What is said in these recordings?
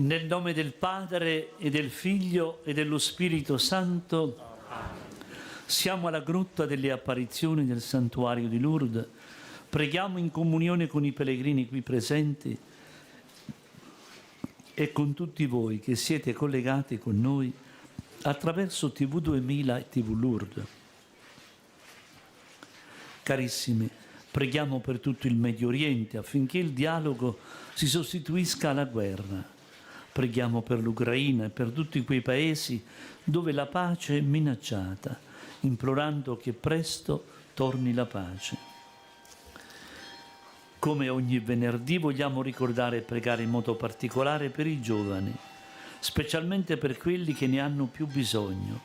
Nel nome del Padre e del Figlio e dello Spirito Santo, siamo alla grotta delle apparizioni del santuario di Lourdes. Preghiamo in comunione con i pellegrini qui presenti e con tutti voi che siete collegati con noi attraverso TV 2000 e TV Lourdes. Carissimi, preghiamo per tutto il Medio Oriente affinché il dialogo si sostituisca alla guerra. Preghiamo per l'Ucraina e per tutti quei paesi dove la pace è minacciata, implorando che presto torni la pace. Come ogni venerdì vogliamo ricordare e pregare in modo particolare per i giovani, specialmente per quelli che ne hanno più bisogno,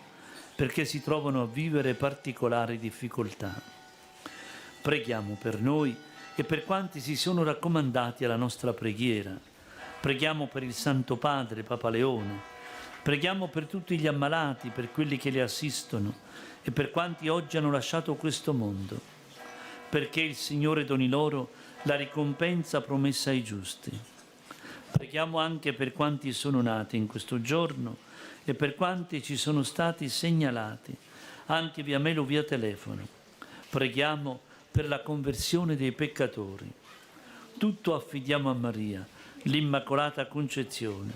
perché si trovano a vivere particolari difficoltà. Preghiamo per noi e per quanti si sono raccomandati alla nostra preghiera. Preghiamo per il Santo Padre, Papa Leone. Preghiamo per tutti gli ammalati, per quelli che li assistono e per quanti oggi hanno lasciato questo mondo, perché il Signore doni loro la ricompensa promessa ai giusti. Preghiamo anche per quanti sono nati in questo giorno e per quanti ci sono stati segnalati, anche via mail o via telefono. Preghiamo per la conversione dei peccatori. Tutto affidiamo a Maria, l'Immacolata Concezione,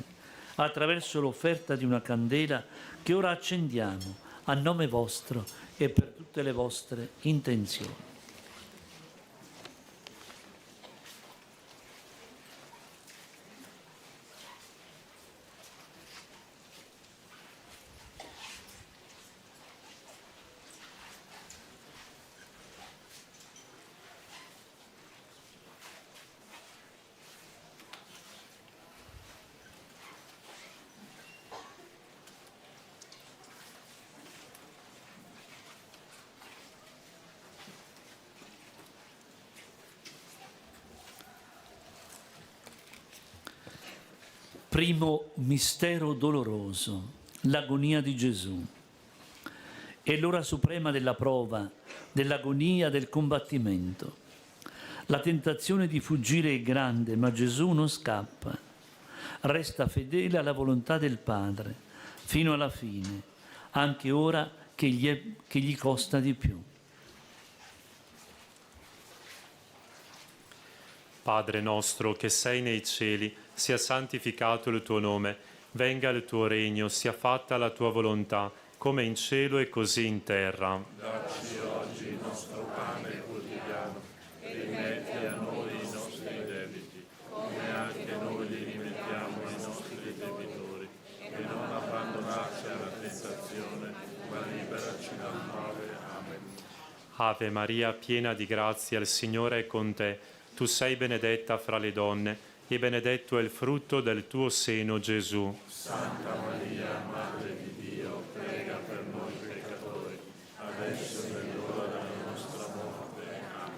attraverso l'offerta di una candela che ora accendiamo a nome vostro e per tutte le vostre intenzioni. Primo mistero doloroso, l'agonia di Gesù. È l'ora suprema della prova, dell'agonia, del combattimento. La tentazione di fuggire è grande, ma Gesù non scappa. Resta fedele alla volontà del Padre, fino alla fine, anche ora che gli costa di più. Padre nostro che sei nei cieli, sia santificato il tuo nome, venga il tuo regno, sia fatta la tua volontà, come in cielo e così in terra. Dacci oggi il nostro pane quotidiano e rimetti a noi i nostri debiti, come anche noi li rimettiamo ai nostri debitori, e non abbandonarci alla tentazione, ma liberaci dal male. Amen. Ave Maria, piena di grazia, il Signore è con te. Tu sei benedetta fra le donne, e benedetto è il frutto del tuo seno, Gesù. Santa Maria, Madre di Dio, prega per noi peccatori, adesso e nell'ora della nostra morte. Amen.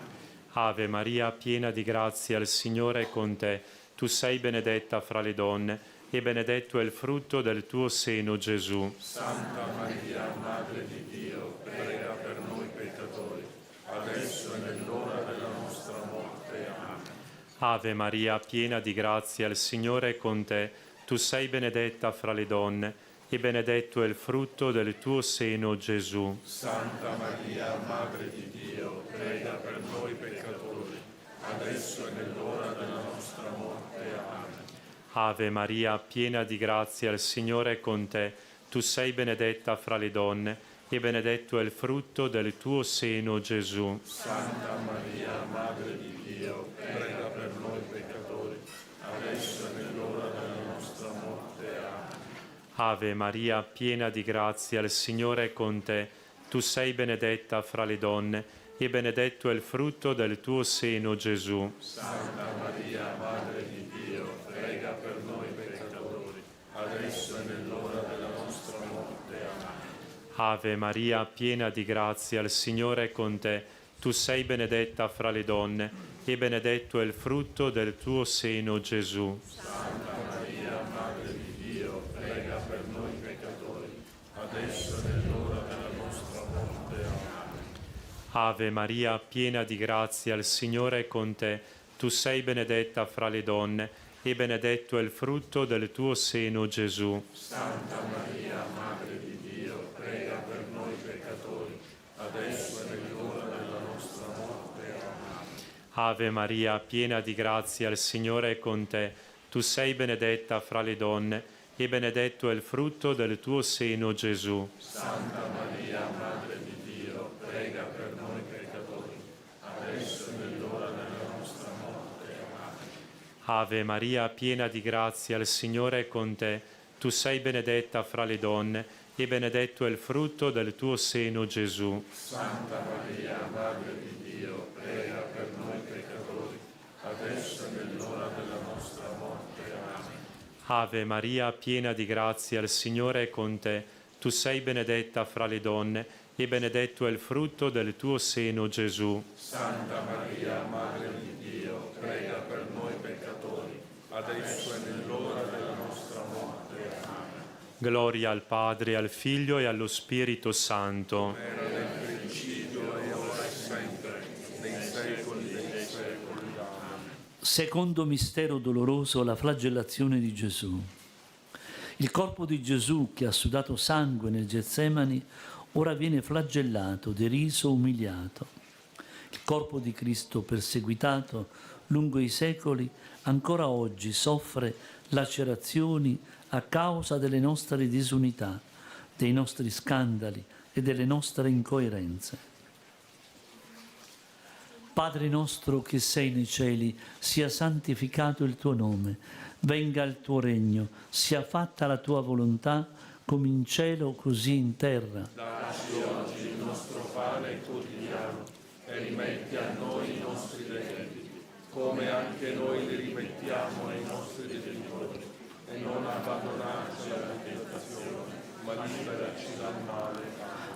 Ave Maria, piena di grazia, il Signore è con te. Tu sei benedetta fra le donne, e benedetto è il frutto del tuo seno, Gesù. Santa Maria, Madre di Dio, prega per noi peccatori, adesso e nell'ora della nostra morte. Amen. Ave Maria, piena di grazia, il Signore è con te. Tu sei benedetta fra le donne, e benedetto è il frutto del tuo seno, Gesù. Santa Maria, Madre di Dio, prega per noi peccatori, adesso e nell'ora della nostra morte. Amen. Ave Maria, piena di grazia, il Signore è con te. Tu sei benedetta fra le donne, e benedetto è il frutto del tuo seno, Gesù. Santa Maria, Madre di Dio, prega per noi peccatori, adesso e nell'ora della nostra morte. Amen. Ave Maria, piena di grazia, il Signore è con te. Tu sei benedetta fra le donne, e benedetto è il frutto del tuo seno, Gesù. Santa Maria, Madre di Dio, prega per noi peccatori, adesso e nell'ora della nostra morte. Amen. Ave Maria, piena di grazia, il Signore è con te. Tu sei benedetta fra le donne, e benedetto è il frutto del tuo seno, Gesù. Santa Maria, Madre di Dio, prega per noi peccatori, adesso e nell'ora della nostra morte. Amen. Ave Maria, piena di grazia, il Signore è con te. Tu sei benedetta fra le donne, e benedetto è il frutto del tuo seno, Gesù. Santa Maria, Madre di Dio, prega per noi peccatori, adesso e nell'ora della nostra morte. Amen. Ave Maria, piena di grazia, il Signore è con te. Tu sei benedetta fra le donne, e benedetto è il frutto del tuo seno, Gesù. Santa Maria, Madre di Dio, prega per noi peccatori, adesso e nell'ora della nostra morte. Amen. Ave Maria, piena di grazia, il Signore è con te. Tu sei benedetta fra le donne, e benedetto è il frutto del tuo seno, Gesù. Santa Maria, Madre di Dio, prega per noi peccatori, adesso e nell'ora della nostra morte. Amen. Ave Maria, piena di grazia, il Signore è con te. Tu sei benedetta fra le donne, e benedetto è il frutto del tuo seno, Gesù. Santa Maria, Madre di Dio, prega per noi peccatori, adesso e nell'ora della nostra morte. Amen. Gloria al Padre, al Figlio e allo Spirito Santo. Era nel principio e ora e sempre, nei secoli dei secoli. Amen. Secondo mistero doloroso, la flagellazione di Gesù. Il corpo di Gesù, che ha sudato sangue nel Getsemani, ora viene flagellato, deriso, umiliato. Il corpo di Cristo perseguitato lungo i secoli ancora oggi soffre lacerazioni a causa delle nostre disunità, dei nostri scandali e delle nostre incoerenze. Padre nostro che sei nei cieli, sia santificato il tuo nome, venga il tuo regno, sia fatta la tua volontà, come in cielo così in terra. Dacci oggi il nostro pane quotidiano e rimetti a noi i nostri debiti, come anche noi li rimettiamo ai nostri debitori, e non abbandonarci alla tentazione, ma liberaci dal male.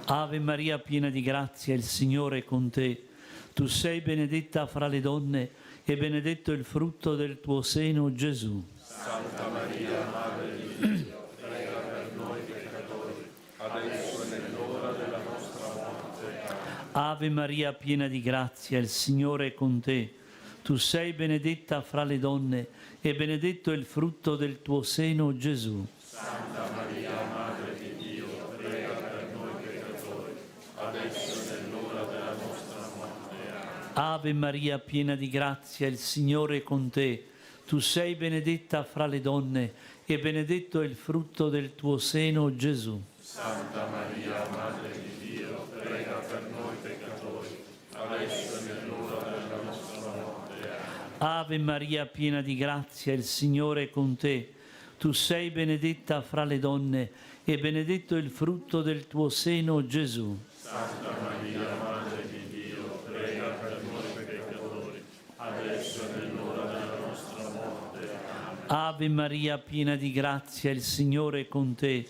Ave Maria, piena di grazia, il Signore è con te. Tu sei benedetta fra le donne e benedetto il frutto del tuo seno, Gesù. Santa Maria, Madre di Dio, prega per noi peccatori, adesso e nell'ora della nostra morte. Amen. Ave Maria, piena di grazia, il Signore è con te. Tu sei benedetta fra le donne e benedetto il frutto del tuo seno, Gesù. Santa Maria, Madre di Dio, prega per noi peccatori, adesso e nell'ora della nostra morte. Amen. Ave Maria, piena di grazia, il Signore è con te. Tu sei benedetta fra le donne e benedetto è il frutto del tuo seno, Gesù. Santa Maria, Madre di Dio, prega per noi peccatori, adesso e nell'ora della nostra morte. Amen. Ave Maria, piena di grazia, il Signore è con te. Tu sei benedetta fra le donne e benedetto è il frutto del tuo seno, Gesù. Santa Maria, Madre di Dio, prega per noi peccatori, adesso e nell'ora della nostra morte. Amen. Ave Maria, piena di grazia, il Signore è con te.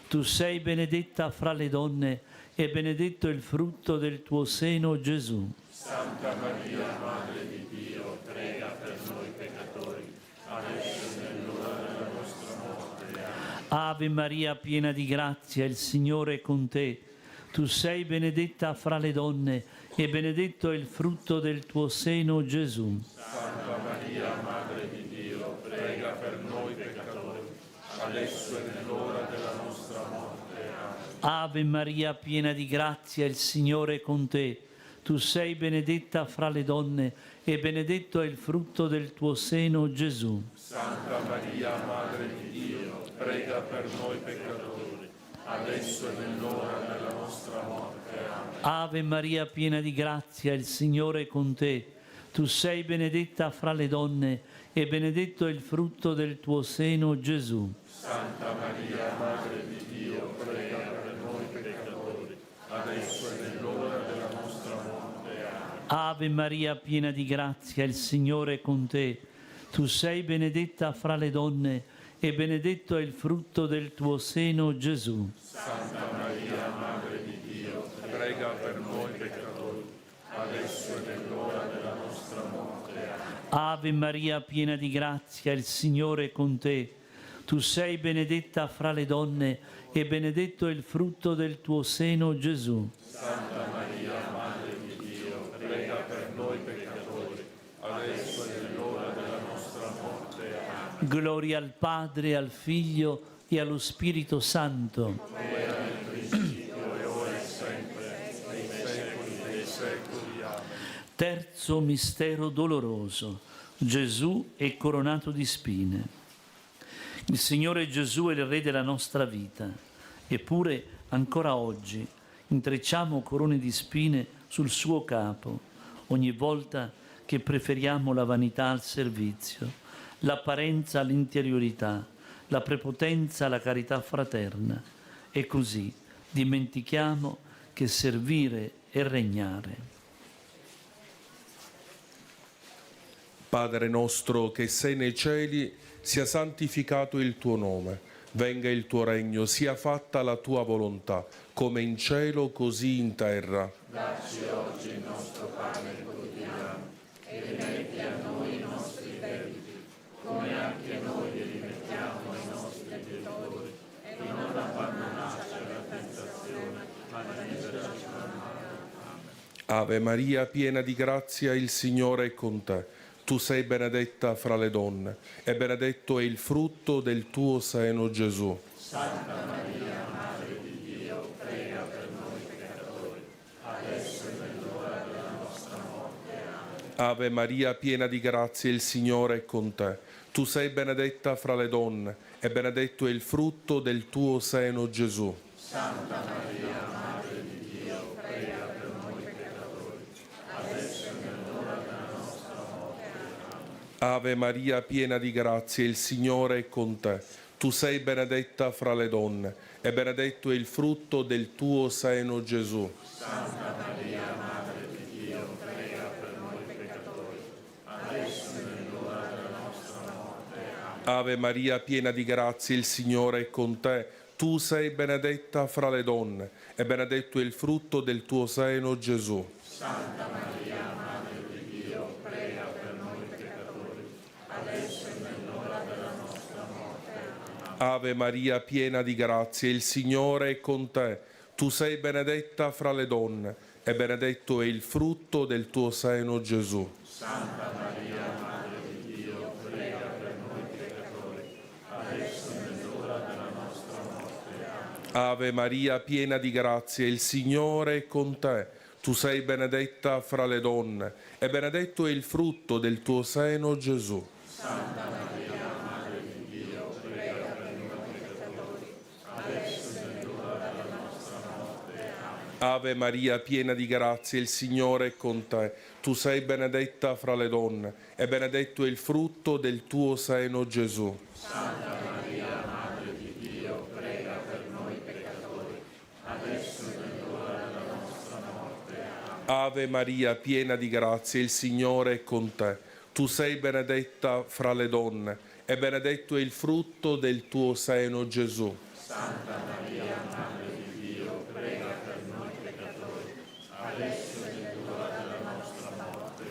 Tu sei benedetta fra le donne e benedetto è il frutto del tuo seno, Gesù. Santa Maria, Madre di Dio, prega per noi peccatori, adesso e nell'ora della nostra morte. Amen. Ave Maria, piena di grazia, il Signore è con te. Tu sei benedetta fra le donne e benedetto è il frutto del tuo seno, Gesù. Santa Maria, Madre di Dio, prega per noi peccatori, adesso e nell'ora della nostra morte. Amen. Ave Maria, piena di grazia, il Signore è con te. Tu sei benedetta fra le donne e benedetto è il frutto del tuo seno, Gesù. Santa Maria, Madre di Dio, prega per noi peccatori, adesso e nell'ora della nostra morte. Amen. Ave Maria, piena di grazia, il Signore è con te. Tu sei benedetta fra le donne e benedetto è il frutto del tuo seno, Gesù. Santa Maria, Madre di Dio, prega per noi peccatori, adesso e nell'ora della nostra morte. Amen. Ave Maria, piena di grazia, il Signore è con te. Tu sei benedetta fra le donne e benedetto è il frutto del tuo seno, Gesù. Santa Maria, Madre di Dio, prega per noi peccatori, adesso e nell'ora della nostra morte. Amen. Ave Maria, piena di grazia, il Signore è con te. Tu sei benedetta fra le donne e benedetto è il frutto del tuo seno, Gesù. Santa Maria, Madre di Dio, prega per noi peccatori, adesso e nell'ora della nostra morte. Amen. Gloria al Padre, al Figlio e allo Spirito Santo. Terzo mistero doloroso. Gesù è coronato di spine. Il Signore Gesù è il Re della nostra vita, eppure ancora oggi intrecciamo corone di spine sul suo capo ogni volta che preferiamo la vanità al servizio, l'apparenza all'interiorità, la prepotenza alla carità fraterna, e così dimentichiamo che servire è regnare. Padre nostro che sei nei cieli, sia santificato il tuo nome, venga il tuo regno, sia fatta la tua volontà, come in cielo così in terra. Dacci oggi il nostro pane quotidiano e rimetti a noi i nostri debiti, come anche noi li rimettiamo ai nostri debitori, e non abbandonarci alla tentazione, ma liberaci dal male. Ave Maria, piena di grazia, il Signore è con te. Tu sei benedetta fra le donne, e benedetto è il frutto del tuo seno, Gesù. Santa Maria, Madre di Dio, prega per noi peccatori, adesso e nell'ora della nostra morte. Amen. Ave Maria, piena di grazia, il Signore è con te. Tu sei benedetta fra le donne, e benedetto è il frutto del tuo seno, Gesù. Santa Maria, Madre di Dio, prega per noi peccatori, adesso e nell'ora della nostra morte. Ave Maria, piena di grazia, il Signore è con te. Tu sei benedetta fra le donne, e benedetto è il frutto del tuo seno, Gesù. Santa Maria, Madre di Dio, prega per noi peccatori, adesso e nell'ora della nostra morte. Amen. Ave Maria, piena di grazia, il Signore è con te. Tu sei benedetta fra le donne, e benedetto è il frutto del tuo seno, Gesù. Santa Maria, Madre di Dio, prega per noi peccatori, adesso e nell'ora della nostra morte. Amen. Ave Maria, piena di grazia, il Signore è con te. Tu sei benedetta fra le donne, e benedetto è il frutto del tuo seno, Gesù. Santa Maria, Madre di Dio, prega per noi peccatori, adesso e nell'ora della nostra morte. Amen. Ave Maria, piena di grazia, il Signore è con te. Tu sei benedetta fra le donne, e benedetto è il frutto del tuo seno, Gesù. Santa Maria, Madre di Dio, prega per noi peccatori, adesso e nell'ora della nostra morte. Amen. Ave Maria, piena di grazia, il Signore è con te. Tu sei benedetta fra le donne, e benedetto è il frutto del tuo seno, Gesù. Santa Maria, Madre di Dio, prega per noi peccatori, adesso e nell'ora della nostra morte. Amen. Ave Maria, piena di grazia, il Signore è con te. Tu sei benedetta fra le donne, e benedetto è il frutto del tuo seno, Gesù. Santa Maria, Madre di Dio, prega per noi peccatori, adesso e nell'ora della nostra morte.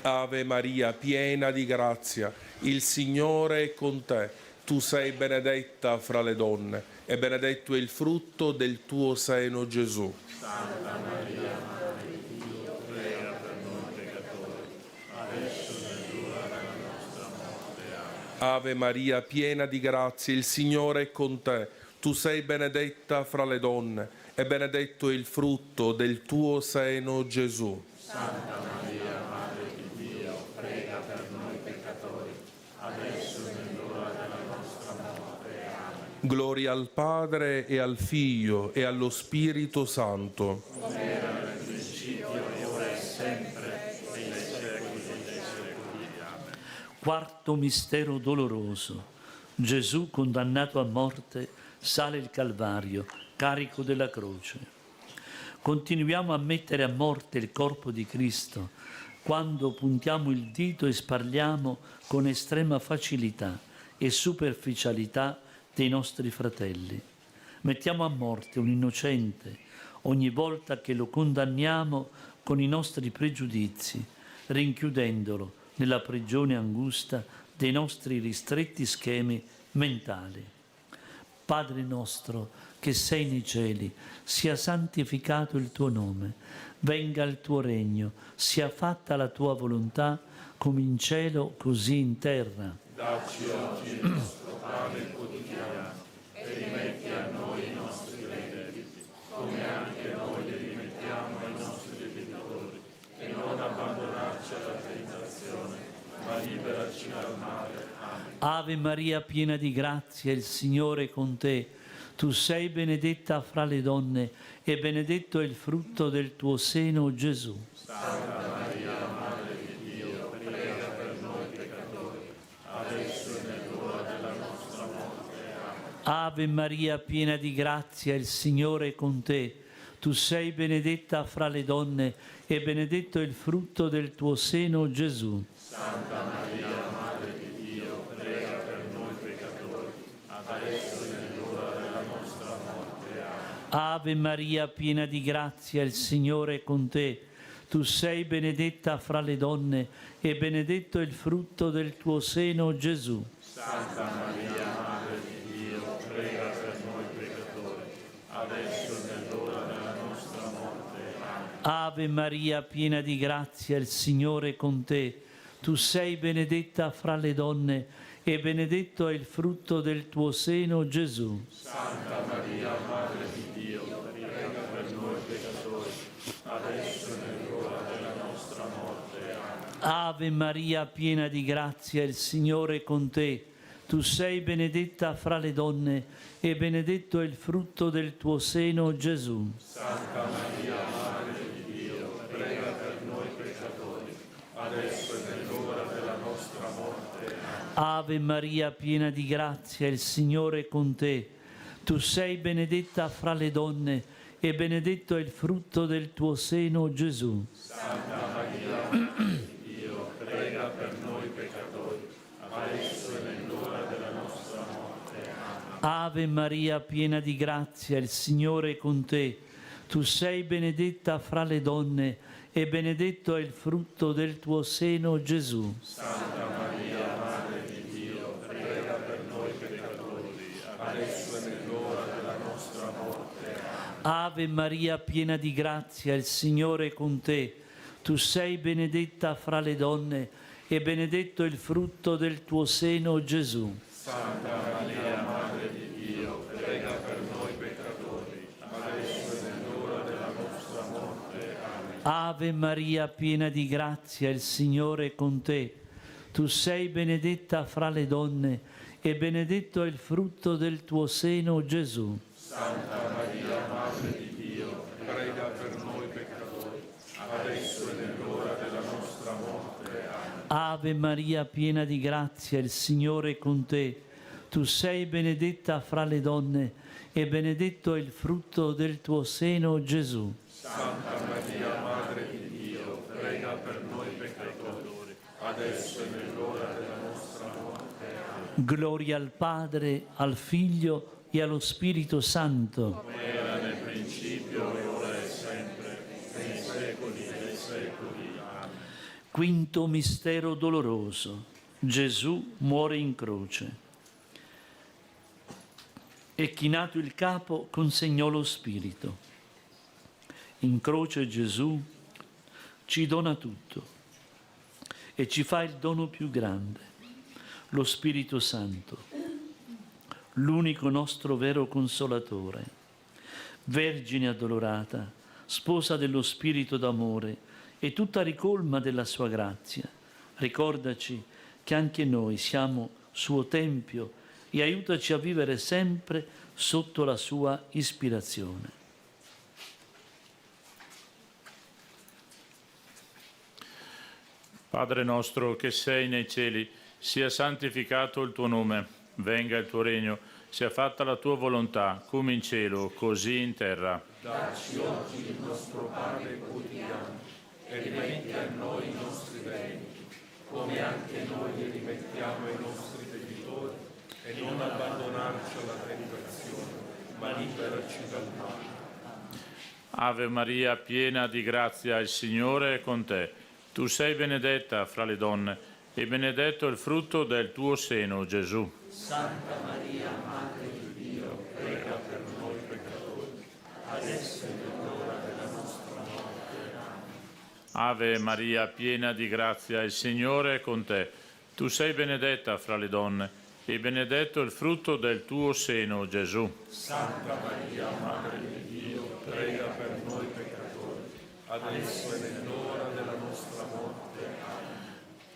Amen. Ave Maria, piena di grazia, il Signore è con te. Tu sei benedetta fra le donne, e benedetto è il frutto del tuo seno, Gesù. Santa Maria, Madre di Dio, prega per noi peccatori, adesso e nell'ora della nostra morte. Amen. Ave Maria, piena di grazia, il Signore è con te. Tu sei benedetta fra le donne, e benedetto è il frutto del tuo seno, Gesù. Santa Maria, Madre di Dio, prega per noi peccatori, adesso e nell'ora della nostra morte. Amen. Gloria al Padre e al Figlio e allo Spirito Santo. Come era nel principio, e ora e sempre, e nei secoli dei secoli. Amen. Quarto mistero doloroso. Gesù, condannato a morte, sale il Calvario, carico della croce. Continuiamo a mettere a morte il corpo di Cristo quando puntiamo il dito e sparliamo con estrema facilità e superficialità dei nostri fratelli. Mettiamo a morte un innocente ogni volta che lo condanniamo con i nostri pregiudizi, rinchiudendolo nella prigione angusta dei nostri ristretti schemi mentali. Padre nostro che sei nei cieli, sia santificato il tuo nome, venga il tuo regno, sia fatta la tua volontà come in cielo così in terra. Dacci oggi il nostro pane quotidiano e rimetti a noi i nostri debiti, come anche noi li rimettiamo ai nostri debitori, e non abbandonarci alla tentazione, ma liberaci dal male. Amen. Ave Maria, piena di grazia, il Signore è con te. Tu sei benedetta fra le donne e benedetto è il frutto del tuo seno, Gesù. Santa Maria, Madre di Dio, prega per noi peccatori, adesso e nell'ora della nostra morte. Amen. Ave Maria, piena di grazia, il Signore è con te. Tu sei benedetta fra le donne e benedetto è il frutto del tuo seno, Gesù. Santa Maria, Madre di Dio, prega per noi peccatori, adesso e nell'ora della nostra morte. Amen. Ave Maria, piena di grazia, il Signore è con te. Tu sei benedetta fra le donne e benedetto è il frutto del tuo seno, Gesù. Santa Maria, Madre di Dio, prega per noi peccatori, adesso e nell'ora della nostra morte. Amen. Ave Maria, piena di grazia, il Signore è con te. Tu sei benedetta fra le donne e benedetto è il frutto del tuo seno, Gesù. Santa Maria, Madre di Dio, prega per noi peccatori, adesso e nell'ora della nostra morte. Amen. Ave Maria, piena di grazia, il Signore è con te. Tu sei benedetta fra le donne e benedetto è il frutto del tuo seno, Gesù. Santa Maria, Madre di Dio, prega per noi peccatori, adesso e nell'ora della nostra morte. Amen. Ave Maria, piena di grazia, il Signore è con te. Tu sei benedetta fra le donne e benedetto è il frutto del tuo seno, Gesù. Santa Maria, Madre di Dio, prega per noi peccatori, adesso e nell'ora della nostra morte. Amen. Ave Maria, piena di grazia, il Signore è con te. Tu sei benedetta fra le donne e benedetto è il frutto del tuo seno, Gesù. Santa Maria, Madre di Dio, prega per noi peccatori, adesso e nell'ora della nostra morte. Amen. Ave Maria, piena di grazia, il Signore è con te. Tu sei benedetta fra le donne e benedetto è il frutto del tuo seno, Gesù. Santa Maria, Madre di Dio, prega per noi peccatori, adesso e nell'ora della nostra morte. Amen. Ave Maria, piena di grazia, il Signore è con te. Tu sei benedetta fra le donne e benedetto è il frutto del tuo seno, Gesù. Santa Maria, Madre di Dio, prega per noi peccatori, adesso e nell'ora della nostra morte. Amen. Ave Maria, piena di grazia, il Signore è con te. Tu sei benedetta fra le donne e benedetto è il frutto del tuo seno, Gesù. Santa Maria, Madre di Dio, prega per noi peccatori, adesso e nell'ora della nostra morte. Amen. Gloria al Padre, al Figlio e allo Spirito Santo. Era nel principio e ora e sempre, nei secoli dei secoli. Amen. Quinto mistero doloroso. Gesù muore in croce. E chinato il capo consegnò lo Spirito. In croce Gesù ci dona tutto e ci fa il dono più grande, lo Spirito Santo, l'unico nostro vero consolatore. Vergine addolorata, sposa dello Spirito d'amore e tutta ricolma della sua grazia, ricordaci che anche noi siamo suo tempio e aiutaci a vivere sempre sotto la sua ispirazione. Padre nostro che sei nei cieli, sia santificato il tuo nome, venga il tuo regno, sia fatta la tua volontà, come in cielo, così in terra. Dacci oggi il nostro pane quotidiano e rimetti a noi i nostri debiti, come anche noi li rimettiamo ai nostri debitori, e non abbandonarci alla tentazione, ma liberaci dal male. Ave Maria, piena di grazia, il Signore è con te. Tu sei benedetta fra le donne e benedetto il frutto del tuo seno, Gesù. Santa Maria, Madre di Dio, prega per noi peccatori, adesso e nell'ora della nostra morte. Amen. Ave Maria, piena di grazia, il Signore è con te. Tu sei benedetta fra le donne, e benedetto il frutto del tuo seno, Gesù. Santa Maria, Madre di Dio, prega per noi peccatori, adesso e nell'ora della nostra morte.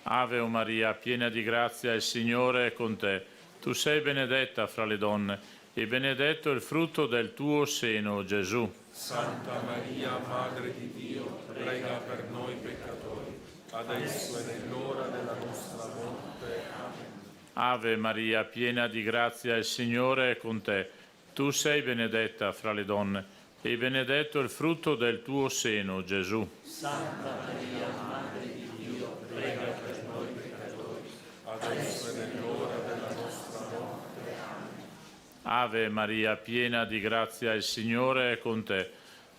Ave Maria, piena di grazia, il Signore è con te. Tu sei benedetta fra le donne, e benedetto il frutto del tuo seno, Gesù. Santa Maria, Madre di Dio, prega per noi peccatori, adesso e nell'ora della nostra morte. Amen. Ave Maria, piena di grazia, il Signore è con te. Tu sei benedetta fra le donne, e benedetto il frutto del tuo seno, Gesù. Santa Maria, Madre di Dio, prega per noi peccatori, Adesso e nell'ora della nostra morte. Ave Maria, piena di grazia, il Signore è con te.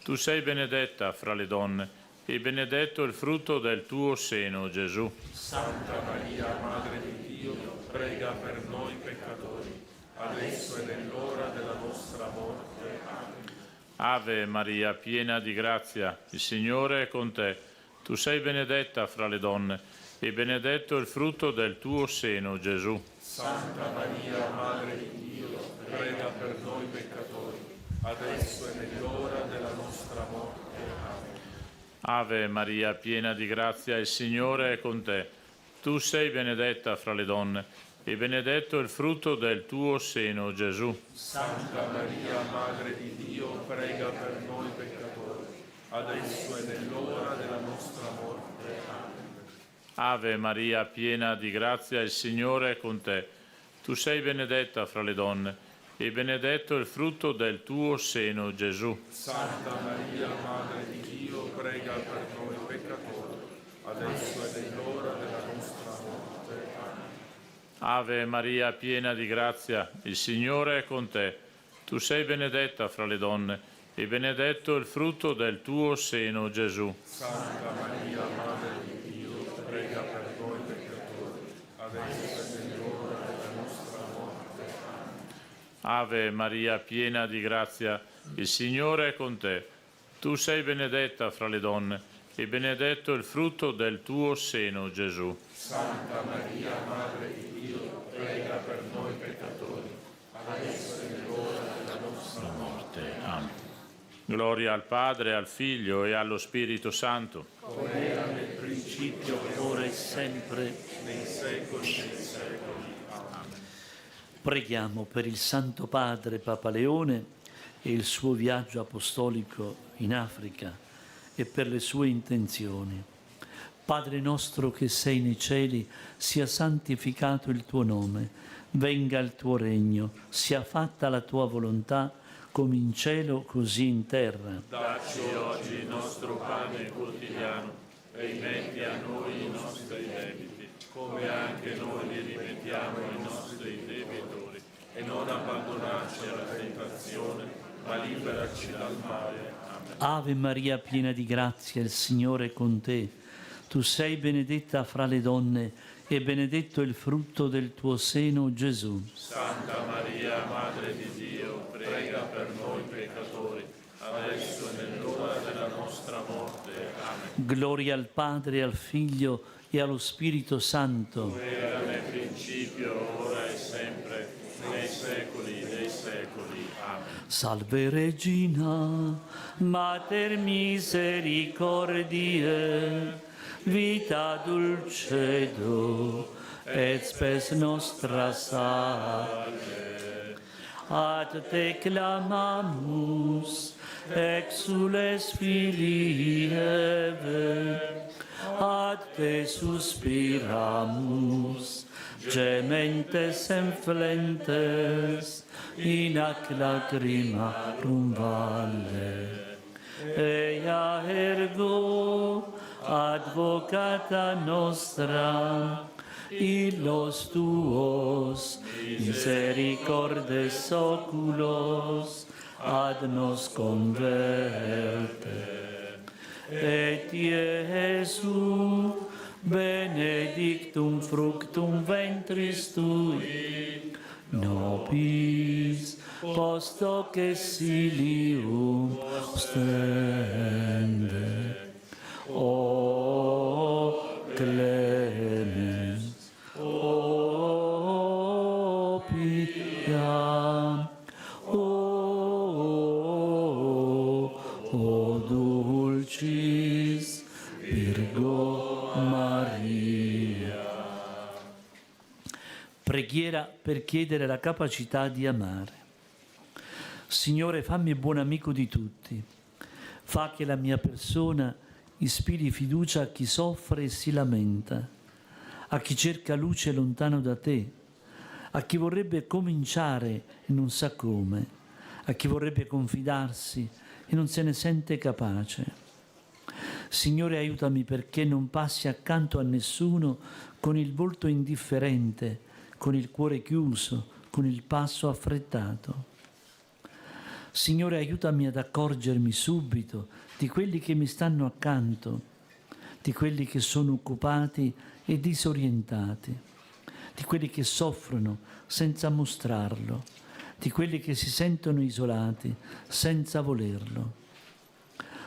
Tu sei benedetta fra le donne, e benedetto il frutto del tuo seno, Gesù. Santa Maria, Madre di Dio, prega per noi peccatori, adesso e nell'ora della nostra morte. Amen. Ave Maria, piena di grazia, il Signore è con te. Tu sei benedetta fra le donne, e benedetto il frutto del tuo seno, Gesù. Santa Maria, Madre di Dio, prega per noi peccatori, adesso e nell'ora della nostra morte. Amen. Ave Maria, piena di grazia, il Signore è con te. Tu sei benedetta fra le donne, e benedetto il frutto del tuo seno, Gesù. Santa Maria, Madre di Dio, prega per noi peccatori, adesso e nell'ora della nostra morte. Amen. Ave Maria, piena di grazia, il Signore è con te. Tu sei benedetta fra le donne, e benedetto il frutto del tuo seno, Gesù. Santa Maria, Madre di Dio, prega per noi peccatori, adesso e nell'ora della nostra morte. Amen. Ave Maria, piena di grazia, il Signore è con te. Tu sei benedetta fra le donne, e benedetto il frutto del tuo seno, Gesù. Santa Maria, Madre di Dio, prega per noi peccatori, adesso e nell'ora della nostra morte. Amen. Ave Maria, piena di grazia, il Signore è con te. Tu sei benedetta fra le donne, e benedetto il frutto del tuo seno, Gesù. Santa Maria, Madre di Dio, prega per noi peccatori, adesso e nell'ora della nostra morte. Amen. Gloria al Padre, al Figlio e allo Spirito Santo. Come era nel principio, ora e sempre. nei secoli dei secoli. Amen. Preghiamo per il Santo Padre Papa Leone e il suo viaggio apostolico in Africa e per le sue intenzioni. Padre nostro che sei nei cieli, sia santificato il tuo nome, venga il tuo regno, sia fatta la tua volontà, come in cielo così in terra. Dacci oggi il nostro pane quotidiano, rimetti a noi i nostri debiti, come anche noi li rimettiamo ai nostri debitori, e non abbandonarci alla tentazione, ma liberaci dal male. Amen. Ave Maria, piena di grazia, il Signore è con te. Tu sei benedetta fra le donne, e benedetto il frutto del tuo seno, Gesù. Santa Maria, Madre di Dio, prega per noi peccatori, adesso e nell'ora della nostra morte. Amen. Gloria al Padre, al Figlio e allo Spirito Santo. Era nel principio, ora e sempre, nei secoli dei secoli. Amen. Salve Regina, Mater misericordiae, vita dulcedo, et spes nostra salve. Ad te clamamus, exules filii Eve, ad te suspiramus, gementes enflentes, in ac lacrimarum valle. Ea ergo advocata nostra, illos tuos misericordes oculos ad nos converte. Et Iesu benedictum fructum ventris tui, nobis post hoc exilium ostende. O clemens, o Preghiera per chiedere la capacità di amare. Signore, fammi buon amico di tutti. Fa che la mia persona ispiri fiducia a chi soffre e si lamenta, a chi cerca luce lontano da te, a chi vorrebbe cominciare e non sa come, a chi vorrebbe confidarsi e non se ne sente capace. Signore, aiutami perché non passi accanto a nessuno con il volto indifferente, con il cuore chiuso, con il passo affrettato. Signore, aiutami ad accorgermi subito di quelli che mi stanno accanto, di quelli che sono occupati e disorientati, di quelli che soffrono senza mostrarlo, di quelli che si sentono isolati senza volerlo.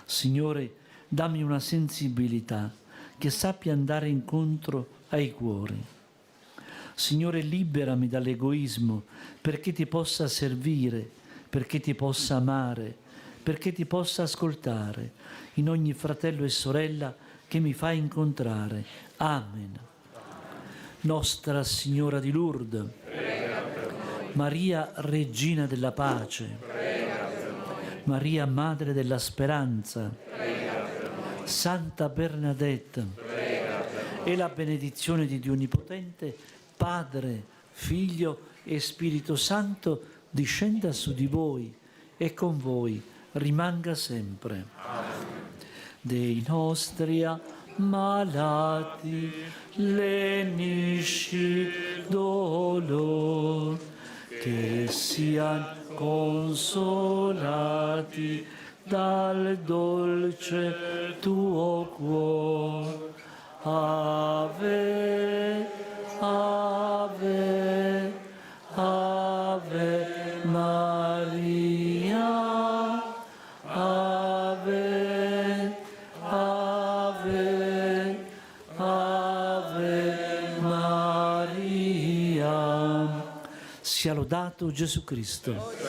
Signore, dammi una sensibilità che sappia andare incontro ai cuori. Signore, liberami dall'egoismo perché ti possa servire, perché ti possa amare, perché ti possa ascoltare in ogni fratello e sorella che mi fa incontrare. Amen. Nostra Signora di Lourdes, Maria Regina della Pace, Maria Madre della Speranza, Santa Bernadette, e la benedizione di Dio Onnipotente, Padre, Figlio e Spirito Santo discenda su di voi e con voi rimanga sempre. Dei nostri malati lenisci dolor, che siano consolati dal dolce tuo cuore. Ave, Ave, Ave Maria, Ave, Ave, Ave Maria. Sia lodato Gesù Cristo.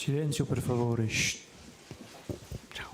Silenzio per favore. Shh. Ciao.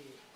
che